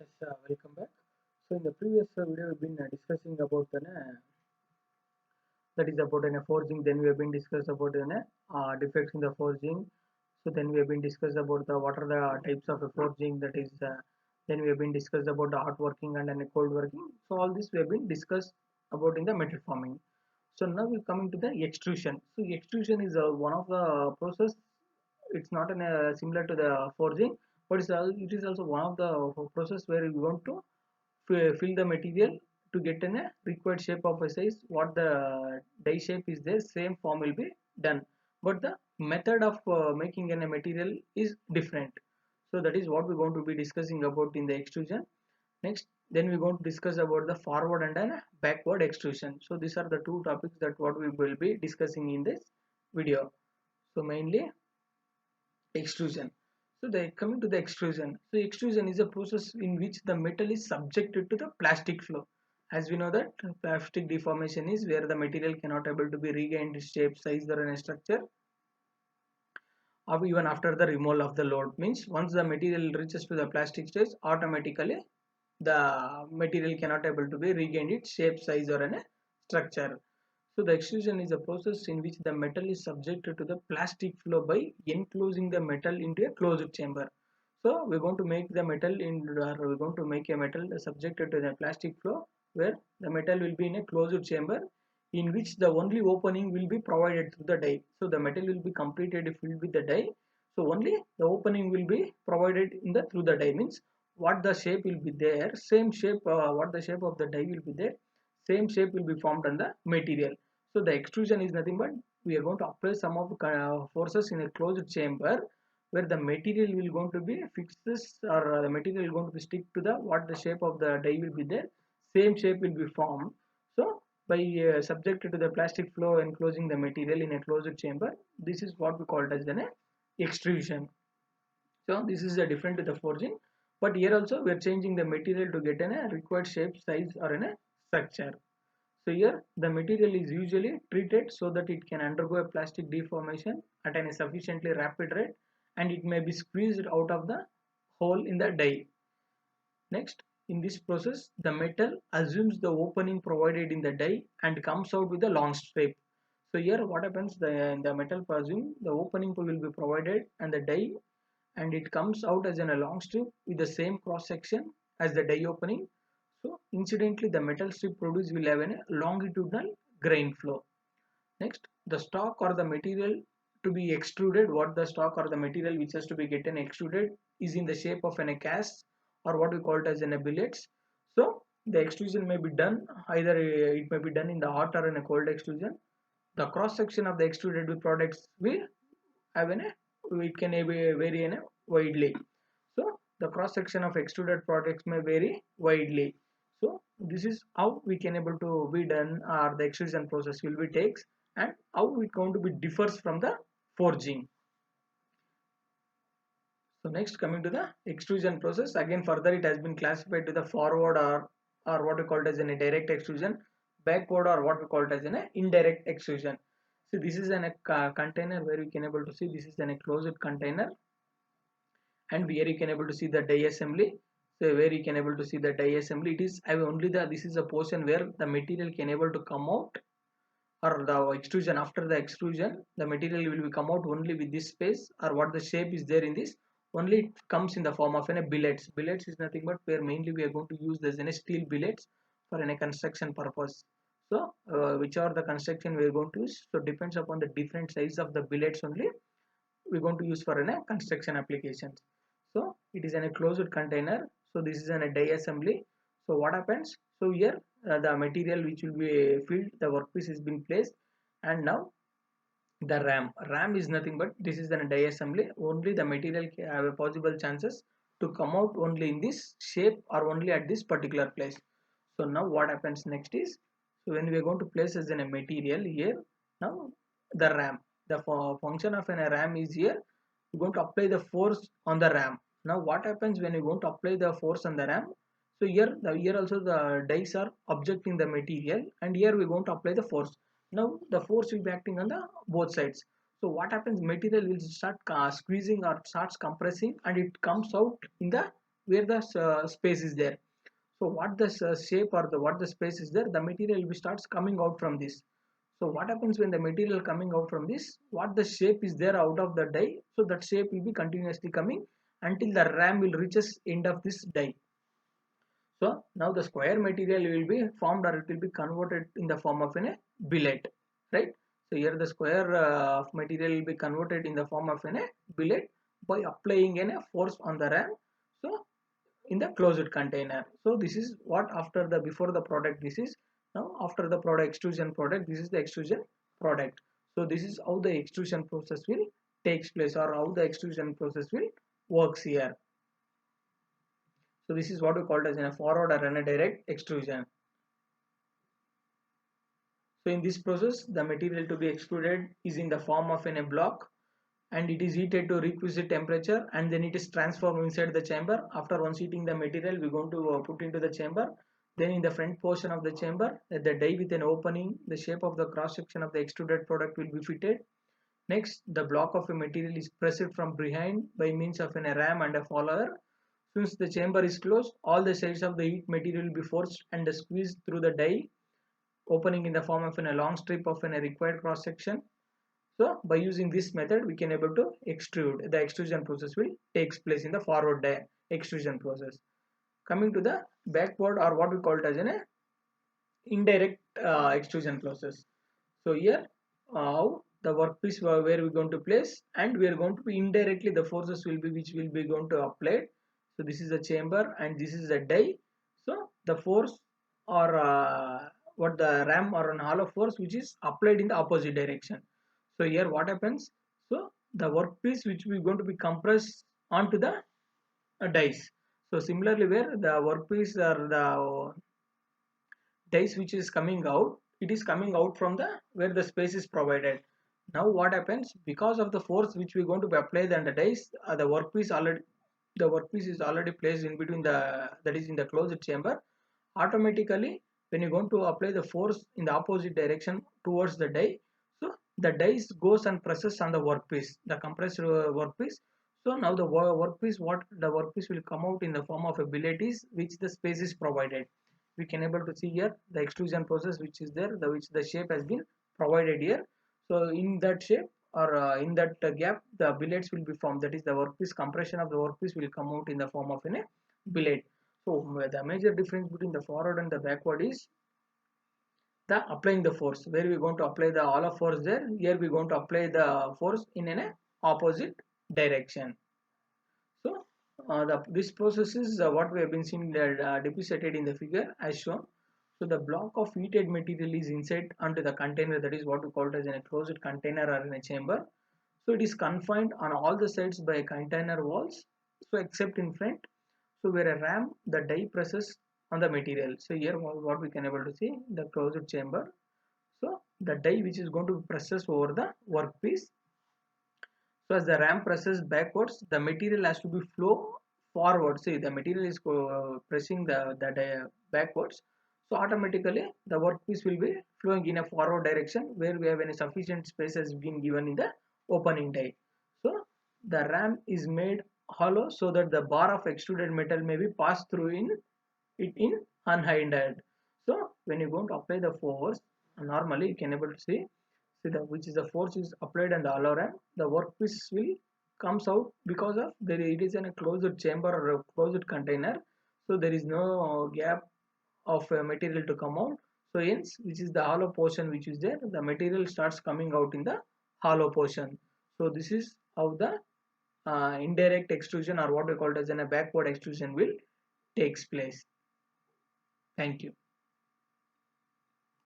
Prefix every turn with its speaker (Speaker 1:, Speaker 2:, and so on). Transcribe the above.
Speaker 1: Yes, welcome back. So in the previous video, we've been discussing about the that is about forging. Then we have been discussed about the defects in the forging. So then we have been discussed about the what are the types of forging. That is, then we have been discussed about the hot working and then cold working. So all this we have been discussed about in the metal forming. So now we're coming to the extrusion. So extrusion is one of the process. It's not similar to the forging, but it is also one of the process where we want to fill the material to get in a required shape of a size. What the die shape is there, same form will be done, but the method of making in a material is different. So that is what we're going to be discussing about in the extrusion. Next, then we're going to discuss about the forward and then backward extrusion. So these are the two topics that what we will be discussing in this video. So mainly extrusion. So they coming to the extrusion. So extrusion is a process in which the metal is subjected to the plastic flow. As we know that plastic deformation is where the material cannot able to be regained shape, size or any structure, or even after the removal of the load. Means once the material reaches to the plastic stage, automatically the material cannot able to be regained its shape, size or any structure. So the extrusion is a process in which the metal is subjected to the plastic flow by enclosing the metal into a closed chamber. So we're going to make the metal in, or we're going to make a metal subjected to the plastic flow where the metal will be in a closed chamber in which the only opening will be provided through the die. So the metal will be completed filled with the die. So only the opening will be provided in the through the die, means what the shape will be there, same shape, what the shape of the die will be there, same shape will be formed on the material. So the extrusion is nothing but we are going to apply some of forces in a closed chamber where the material will going to be fixed, or the material will going to be stick to the what the shape of the die will be there, same shape will be formed. So by subjected to the plastic flow enclosing the material in a closed chamber, this is what we call it as an extrusion. So this is a different to the forging, but here also we are changing the material to get a required shape, size or a structure. So here the material is usually treated so that it can undergo a plastic deformation at a sufficiently rapid rate and it may be squeezed out of the hole in the die. Next, in this process, the metal assumes the opening provided in the die and comes out with a long strip. So here what happens, the metal assume the opening will be provided and the die, and it comes out as in a long strip with the same cross section as the die opening. So incidentally the metal strip produced will have a longitudinal grain flow. Next, the stock or the material to be extruded, what the stock or the material which has to be getting extruded is in the shape of an cast or what we call it as an billets. So the extrusion may be done either it may be done in the hot or in a cold extrusion. The cross section of the extruded products will have it can vary in a widely. So the cross section of extruded products may vary widely. So this is how we can able to be done, or the extrusion process will be takes, and how it going to be differs from the forging. So next, coming to the extrusion process, again further it has been classified to the forward or what we call it as a direct extrusion, backward or what we call it as an indirect extrusion. So this is an a container where we can able to see this is an a closed container, and here you can able to see the die assembly. So where you can able to see the die assembly, it is only the this is a portion where the material can able to come out, or the extrusion, after the extrusion the material will come out only with this space or what the shape is there in this, only it comes in the form of a billets. Billets is nothing but where mainly we are going to use this in a steel billets for a construction purpose. So which are the construction we are going to use, so depends upon the different size of the billets only we're going to use for a construction applications. So it is in a closed container. So this is in a die assembly. So what happens, so here the material which will be filled, the workpiece has been placed, and now the ram is nothing but this is an die assembly, only the material have a possible chances to come out only in this shape or only at this particular place. So now what happens next is, so when we are going to place as in a material here, now the ram, the function of a ram is here, we're going to apply the force on the ram. Now what happens when you want to apply the force on the ram, so here also the dies are objecting the material, and here we're going to apply the force. Now the force will be acting on the both sides. So what happens, material will start squeezing or starts compressing and it comes out in the where the space is there. So what the shape or the what the space is there, the material will starts coming out from this. So what happens when the material coming out from this, what the shape is there out of the die, so that shape will be continuously coming until the ram will reaches end of this die. So now the square material will be formed, or it will be converted in the form of a billet, right? So here the square of material will be converted in the form of a billet by applying a force on the ram. So in the closed container. So this is what after the before the product, this is now after the product extrusion product, this is the extrusion product. So this is how the extrusion process will takes place, or how the extrusion process will works here. So this is what we call as a forward or a direct extrusion. So in this process, the material to be extruded is in the form of a block, and it is heated to requisite temperature, and then it is transformed inside the chamber. After once heating the material, we are going to put into the chamber. Then in the front portion of the chamber, the die with an opening, the shape of the cross section of the extruded product will be fitted. Next, the block of a material is pressed from behind by means of a ram and a follower. Since the chamber is closed, all the sides of the heat material will be forced and squeezed through the die opening in the form of a long strip of a required cross section. So by using this method, we can able to extrude. The extrusion process will takes place in the forward extrusion process. Coming to the backward, or what we call it as an indirect extrusion process. So here how the workpiece where we are going to place, and we are going to be indirectly the forces will be which will be going to apply. So this is a chamber and this is a die. So the force, or what the ram or an hollow force which is applied in the opposite direction. So here what happens, so the workpiece which we are going to be compressed onto the dies. So similarly, where the workpiece or the dice which is coming out, it is coming out from the where the space is provided. Now what happens, because of the force which we are going to apply on the dice, the workpiece is already placed in between the, that is in the closed chamber. Automatically when you are going to apply the force in the opposite direction towards the die, so the dice goes and presses on the workpiece, the compressed workpiece. So now the workpiece, what the workpiece will come out in the form of a billet is which the space is provided. We can able to see here the extrusion process which is there, the which the shape has been provided here. So in that shape, or in that gap, the billets will be formed, that is the workpiece compression of the workpiece will come out in the form of a billet. So the major difference between the forward and the backward is the applying the force, where we are going to apply the all of force there, here we are going to apply the force in an opposite direction. So this process is what we have been seeing depicted in the figure as shown. So the block of heated material is inside onto the container, that is what we call it as in a closed container or in a chamber. So it is confined on all the sides by container walls, so except in front. So where a ram, the die presses on the material. So here what we can able to see, the closed chamber. So the die which is going to presses over the workpiece. So as the ram presses backwards, the material has to be flow forward. See, the material is pressing the backwards. So automatically the workpiece will be flowing in a forward direction where we have any sufficient space has been given in the opening die. So the ram is made hollow so that the bar of extruded metal may be passed through in unhindered. So when you going to apply the force, normally you can able to see the which is the force is applied on the hollow ram, the workpiece will comes out because of there it is in a closed chamber or a closed container. So there is no gap of material to come out. So hence, which is the hollow portion which is there, the material starts coming out in the hollow portion. So this is how the indirect extrusion, or what we call it as a backward extrusion, will takes place. Thank you.